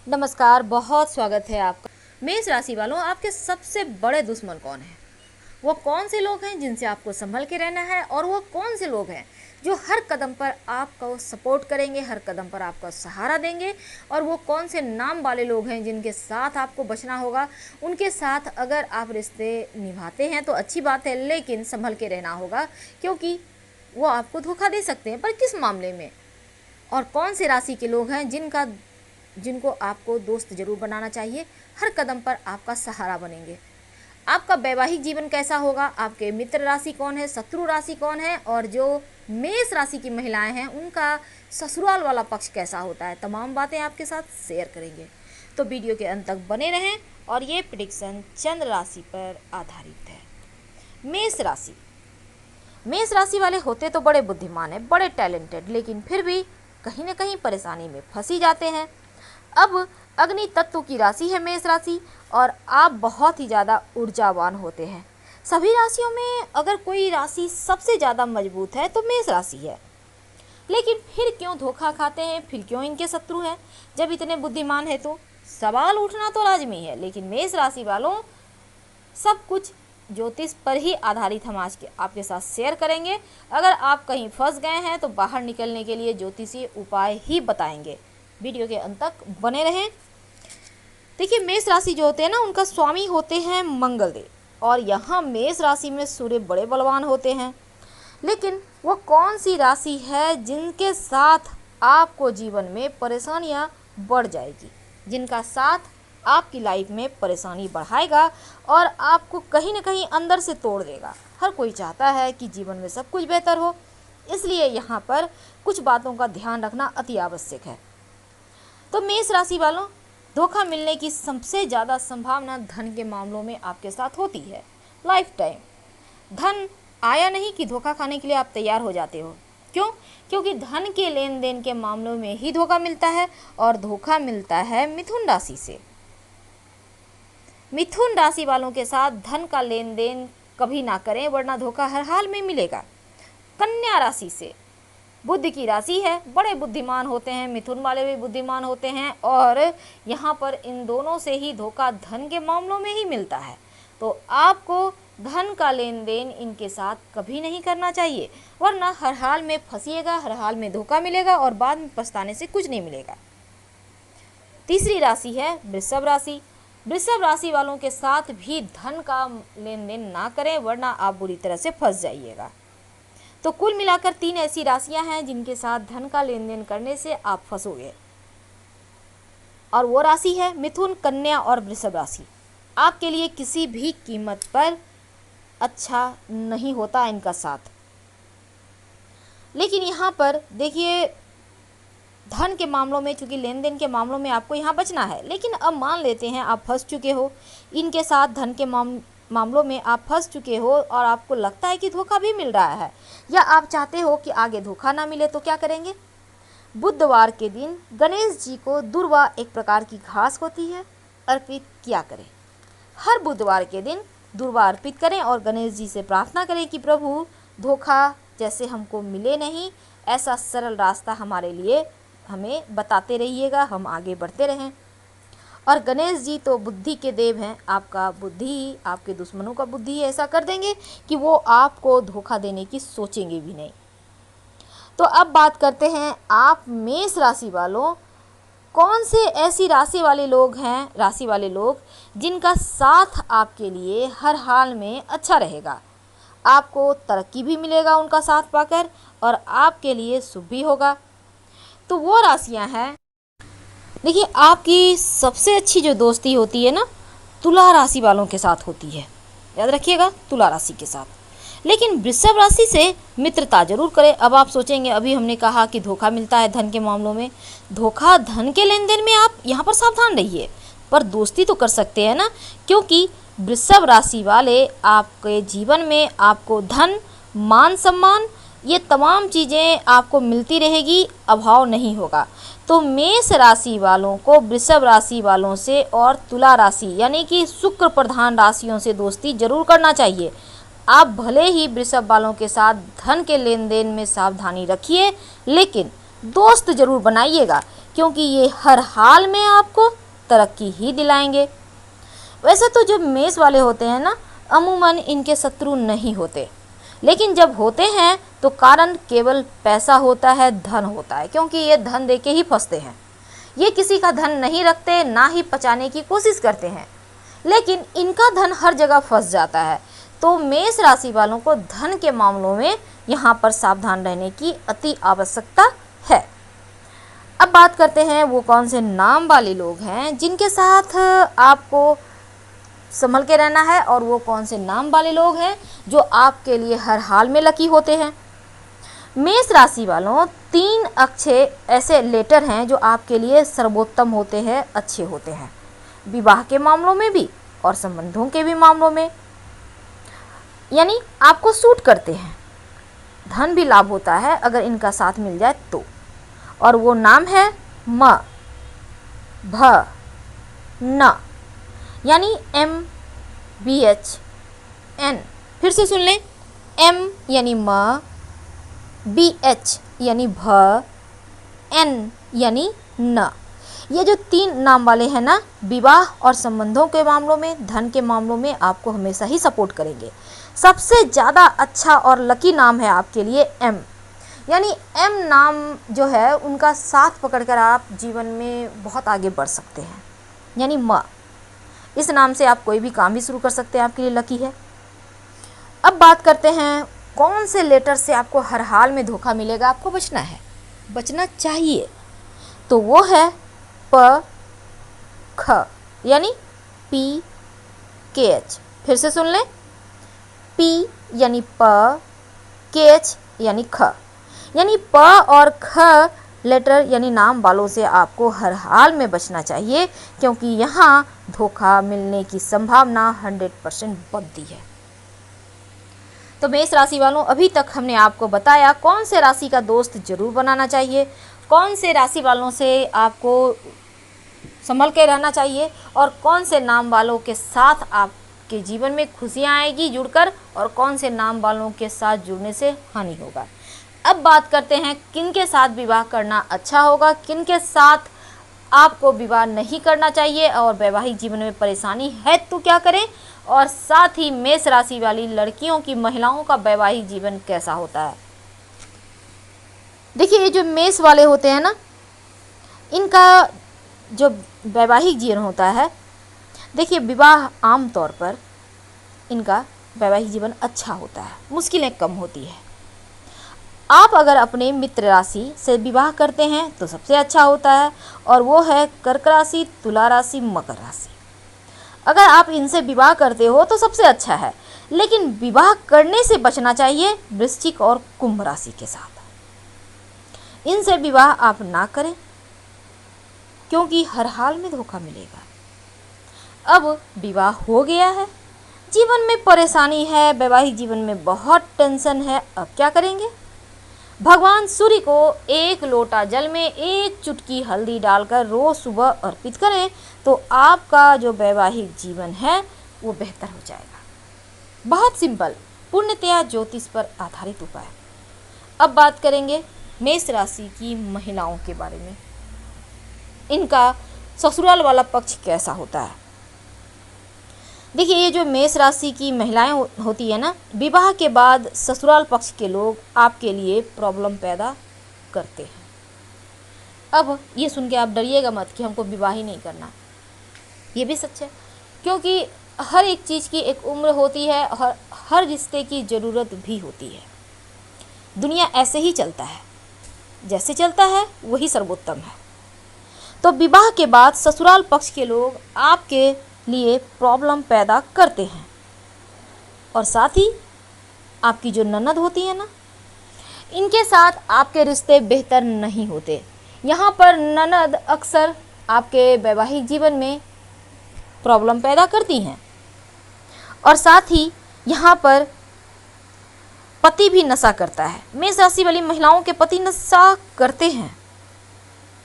नमस्कार, बहुत स्वागत है आपका। मेष राशि वालों, आपके सबसे बड़े दुश्मन कौन है? वो कौन से लोग हैं जिनसे आपको संभल के रहना है, और वो कौन से लोग हैं जो हर कदम पर आपको सपोर्ट करेंगे, हर कदम पर आपका सहारा देंगे, और वो कौन से नाम वाले लोग हैं जिनके साथ आपको बचना होगा। उनके साथ अगर आप रिश्ते निभाते हैं तो अच्छी बात है, लेकिन संभल के रहना होगा, क्योंकि वो आपको धोखा दे सकते हैं। पर किस मामले में? और कौन से राशि के लोग हैं जिनको आपको दोस्त जरूर बनाना चाहिए, हर कदम पर आपका सहारा बनेंगे। आपका वैवाहिक जीवन कैसा होगा, आपके मित्र राशि कौन है, शत्रु राशि कौन है, और जो मेष राशि की महिलाएं हैं उनका ससुराल वाला पक्ष कैसा होता है, तमाम बातें आपके साथ शेयर करेंगे। तो वीडियो के अंत तक बने रहें। और ये प्रेडिक्शन चंद्र राशि पर आधारित है। मेष राशि वाले होते तो बड़े बुद्धिमान हैं, बड़े टैलेंटेड, लेकिन फिर भी कहीं ना कहीं परेशानी में फंसी जाते हैं। अब अग्नि तत्व की राशि है मेष राशि, और आप बहुत ही ज़्यादा ऊर्जावान होते हैं। सभी राशियों में अगर कोई राशि सबसे ज़्यादा मजबूत है तो मेष राशि है। लेकिन फिर क्यों धोखा खाते हैं, फिर क्यों इनके शत्रु हैं? जब इतने बुद्धिमान है तो सवाल उठना तो लाजमी है। लेकिन मेष राशि वालों, सब कुछ ज्योतिष पर ही आधारित हम आज के आपके साथ शेयर करेंगे। अगर आप कहीं फंस गए हैं तो बाहर निकलने के लिए ज्योतिषीय उपाय ही बताएंगे। वीडियो के अंत तक बने रहें। देखिए, मेष राशि जो होते हैं ना, उनका स्वामी होते हैं मंगल देव, और यहाँ मेष राशि में सूर्य बड़े बलवान होते हैं। लेकिन वो कौन सी राशि है जिनके साथ आपको जीवन में परेशानियाँ बढ़ जाएगी, जिनका साथ आपकी लाइफ में परेशानी बढ़ाएगा और आपको कहीं ना कहीं अंदर से तोड़ देगा। हर कोई चाहता है कि जीवन में सब कुछ बेहतर हो, इसलिए यहाँ पर कुछ बातों का ध्यान रखना अति आवश्यक है। तो मेष राशि वालों, धोखा मिलने की सबसे ज़्यादा संभावना धन के मामलों में आपके साथ होती है। लाइफ टाइम धन आया नहीं कि धोखा खाने के लिए आप तैयार हो जाते हो। क्यों? क्योंकि धन के लेन देन के मामलों में ही धोखा मिलता है, और धोखा मिलता है मिथुन राशि से। मिथुन राशि वालों के साथ धन का लेन देन कभी ना करें, वरना धोखा हर हाल में मिलेगा। कन्या राशि से, बुध की राशि है, बड़े बुद्धिमान होते हैं, मिथुन वाले भी बुद्धिमान होते हैं, और यहाँ पर इन दोनों से ही धोखा धन के मामलों में ही मिलता है। तो आपको धन का लेन देन इनके साथ कभी नहीं करना चाहिए, वरना हर हाल में फंसिएगा, हर हाल में धोखा मिलेगा और बाद में पछताने से कुछ नहीं मिलेगा। तीसरी राशि है वृषभ राशि। वृषभ राशि वालों के साथ भी धन का लेन देन ना करें, वरना आप बुरी तरह से फंस जाइएगा। तो कुल मिलाकर 3 ऐसी राशियां हैं जिनके साथ धन का लेन देन करने से आप फंसोगे, और वो राशि है मिथुन, कन्या और वृषभ राशि। आपके लिए किसी भी कीमत पर अच्छा नहीं होता इनका साथ। लेकिन यहाँ पर देखिए, धन के मामलों में, चूंकि लेन देन के मामलों में आपको यहाँ बचना है। लेकिन अब मान लेते हैं आप फंस चुके हो इनके साथ, धन के मामलों में आप फंस चुके हो, और आपको लगता है कि धोखा भी मिल रहा है, या आप चाहते हो कि आगे धोखा ना मिले, तो क्या करेंगे? बुधवार के दिन गणेश जी को दुर्वा, एक प्रकार की घास होती है, अर्पित किया करें। हर बुधवार के दिन दुर्वा अर्पित करें और गणेश जी से प्रार्थना करें कि प्रभु, धोखा जैसे हमको मिले नहीं, ऐसा सरल रास्ता हमारे लिए हमें बताते रहिएगा, हम आगे बढ़ते रहें। और गणेश जी तो बुद्धि के देव हैं, आपका बुद्धि, आपके दुश्मनों का बुद्धि ऐसा कर देंगे कि वो आपको धोखा देने की सोचेंगे भी नहीं। तो अब बात करते हैं, आप मेष राशि वालों, कौन से ऐसी राशि वाले लोग जिनका साथ आपके लिए हर हाल में अच्छा रहेगा, आपको तरक्की भी मिलेगा उनका साथ पाकर, और आपके लिए शुभ भी होगा। तो वो राशियां हैं, देखिए, आपकी सबसे अच्छी जो दोस्ती होती है ना, तुला राशि वालों के साथ होती है, याद रखिएगा, तुला राशि के साथ। लेकिन वृषभ राशि से मित्रता जरूर करें। अब आप सोचेंगे, अभी हमने कहा कि धोखा मिलता है धन के मामलों में, धोखा धन के लेन देन में आप यहाँ पर सावधान रहिए, पर दोस्ती तो कर सकते हैं ना, क्योंकि वृषभ राशि वाले आपके जीवन में आपको धन, मान सम्मान, ये तमाम चीज़ें आपको मिलती रहेगी, अभाव नहीं होगा। तो मेष राशि वालों को वृषभ राशि वालों से और तुला राशि यानी कि शुक्र प्रधान राशियों से दोस्ती जरूर करना चाहिए। आप भले ही वृषभ वालों के साथ धन के लेन देन में सावधानी रखिए, लेकिन दोस्त जरूर बनाइएगा, क्योंकि ये हर हाल में आपको तरक्की ही दिलाएंगे। वैसे तो जो मेष वाले होते हैं ना, अमूमन इनके शत्रु नहीं होते, लेकिन जब होते हैं तो कारण केवल पैसा होता है, धन होता है, क्योंकि ये धन देके ही फंसते हैं। ये किसी का धन नहीं रखते, ना ही बचाने की कोशिश करते हैं, लेकिन इनका धन हर जगह फंस जाता है। तो मेष राशि वालों को धन के मामलों में यहाँ पर सावधान रहने की अति आवश्यकता है। अब बात करते हैं वो कौन से नाम वाले लोग हैं जिनके साथ आपको संभल के रहना है, और वो कौन से नाम वाले लोग हैं जो आपके लिए हर हाल में लकी होते हैं। मेष राशि वालों, 3 अक्षर ऐसे लेटर हैं जो आपके लिए सर्वोत्तम होते हैं, अच्छे होते हैं, विवाह के मामलों में भी और संबंधों के भी मामलों में, यानी आपको सूट करते हैं। धन भी लाभ होता है अगर इनका साथ मिल जाए तो। और वो नाम है म, भ, न, यानी MBHN। फिर से सुन लें, M यानी म, BH यानी भ, N यानी न। ये जो 3 नाम वाले हैं ना, विवाह और संबंधों के मामलों में, धन के मामलों में आपको हमेशा ही सपोर्ट करेंगे। सबसे ज़्यादा अच्छा और लकी नाम है आपके लिए M, यानी M नाम जो है उनका साथ पकड़कर आप जीवन में बहुत आगे बढ़ सकते हैं। यानी म, इस नाम से आप कोई भी काम भी शुरू कर सकते हैं, आपके लिए लकी है। अब बात करते हैं कौन से लेटर से आपको हर हाल में धोखा मिलेगा, आपको बचना है, बचना चाहिए। तो वो है प, ख, यानी PKH। फिर से सुन लें, P यानी प, KH यानी ख, यानी प और ख लेटर यानी नाम वालों से आपको हर हाल में बचना चाहिए, क्योंकि यहाँ धोखा मिलने की संभावना 100% बनती है। तो मेष राशि वालों, अभी तक हमने आपको बताया कौन से राशि का दोस्त जरूर बनाना चाहिए, कौन से राशि वालों से आपको संभल के रहना चाहिए, और कौन से नाम वालों के साथ आपके जीवन में खुशियाँ आएगी जुड़कर, और कौन से नाम वालों के साथ जुड़ने से हानि होगा। अब बात करते हैं किन के साथ विवाह करना अच्छा होगा, किन के साथ आपको विवाह नहीं करना चाहिए, और वैवाहिक जीवन में परेशानी है तो क्या करें, और साथ ही मेष राशि वाली लड़कियों की, महिलाओं का वैवाहिक जीवन कैसा होता है। देखिए, ये जो मेष वाले होते हैं ना, इनका जो वैवाहिक जीवन होता है, देखिए विवाह आम तौर पर इनका वैवाहिक जीवन अच्छा होता है, मुश्किलें कम होती है। आप अगर अपने मित्र राशि से विवाह करते हैं तो सबसे अच्छा होता है, और वो है कर्क राशि, तुला राशि, मकर राशि। अगर आप इनसे विवाह करते हो तो सबसे अच्छा है, लेकिन विवाह करने से बचना चाहिए वृश्चिक और कुंभ राशि के साथ। इनसे विवाह आप ना करें, क्योंकि हर हाल में धोखा मिलेगा। अब विवाह हो गया है, जीवन में परेशानी है, वैवाहिक जीवन में बहुत टेंशन है, अब क्या करेंगे। भगवान सूर्य को 1 लोटा जल में 1 चुटकी हल्दी डालकर रोज सुबह अर्पित करें तो आपका जो वैवाहिक जीवन है वो बेहतर हो जाएगा। बहुत सिंपल, पूर्णतया ज्योतिष पर आधारित उपाय। अब बात करेंगे मेष राशि की महिलाओं के बारे में। इनका ससुराल वाला पक्ष कैसा होता है। देखिए, ये जो मेष राशि की महिलाएं होती है ना, विवाह के बाद ससुराल पक्ष के लोग आपके लिए प्रॉब्लम पैदा करते हैं। अब ये सुन के आप डरिएगा मत कि हमको विवाह ही नहीं करना, ये भी सच है, क्योंकि हर एक चीज़ की एक उम्र होती है, हर रिश्ते की ज़रूरत भी होती है। दुनिया ऐसे ही चलता है, जैसे चलता है वही सर्वोत्तम है। तो विवाह के बाद ससुराल पक्ष के लोग आपके लिए प्रॉब्लम पैदा करते हैं, और साथ ही आपकी जो ननद होती है ना, इनके साथ आपके रिश्ते बेहतर नहीं होते। यहाँ पर ननद अक्सर आपके वैवाहिक जीवन में प्रॉब्लम पैदा करती हैं, और साथ ही यहाँ पर पति भी नशा करता है। मेष राशि वाली महिलाओं के पति नशा करते हैं,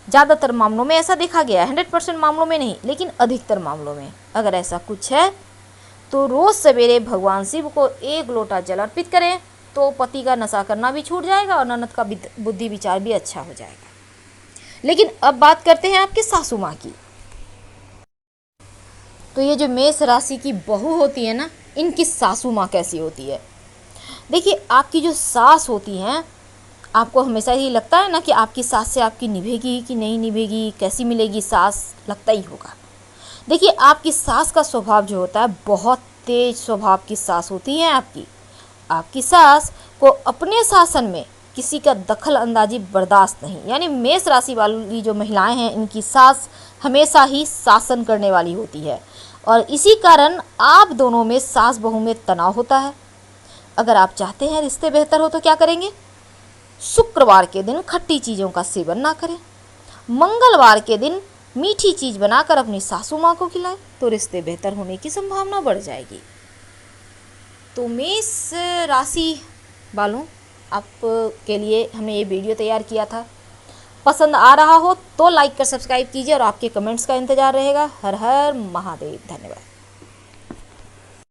ज़्यादातर मामलों में ऐसा देखा गया है, 100% मामलों में नहीं, लेकिन अधिकतर मामलों में अगर ऐसा कुछ है तो रोज़ सवेरे भगवान शिव को 1 लोटा जल अर्पित करें तो पति का नशा करना भी छूट जाएगा और ननद का बुद्धि विचार भी अच्छा हो जाएगा। लेकिन अब बात करते हैं आपके सासू माँ की। तो ये जो मेष राशि की बहू होती है ना, इनकी सासू माँ कैसी होती है। देखिए, आपकी जो सास होती हैं, आपको हमेशा ही लगता है ना कि आपकी सास से आपकी निभेगी कि नहीं निभेगी, कैसी मिलेगी सास, लगता ही होगा। देखिए, आपकी सास का स्वभाव जो होता है, बहुत तेज स्वभाव की सास होती है आपकी। आपकी सास को अपने शासन में किसी का दखल अंदाजी बर्दाश्त नहीं। यानी मेष राशि वाली जो महिलाएं हैं, इनकी सास हमेशा ही शासन करने वाली होती है, और इसी कारण आप दोनों में, सास बहू में तनाव होता है। अगर आप चाहते हैं रिश्ते बेहतर हो तो क्या करेंगे? शुक्रवार के दिन खट्टी चीज़ों का सेवन ना करें। मंगलवार के दिन मीठी चीज़ बनाकर अपनी सासू माँ को खिलाएं, तो रिश्ते बेहतर होने की संभावना बढ़ जाएगी। तो मेष राशि वालों, आपके लिए हमने ये वीडियो तैयार किया था। पसंद आ रहा हो तो लाइक कर सब्सक्राइब कीजिए, और आपके कमेंट्स का इंतज़ार रहेगा। हर हर महादेव। धन्यवाद।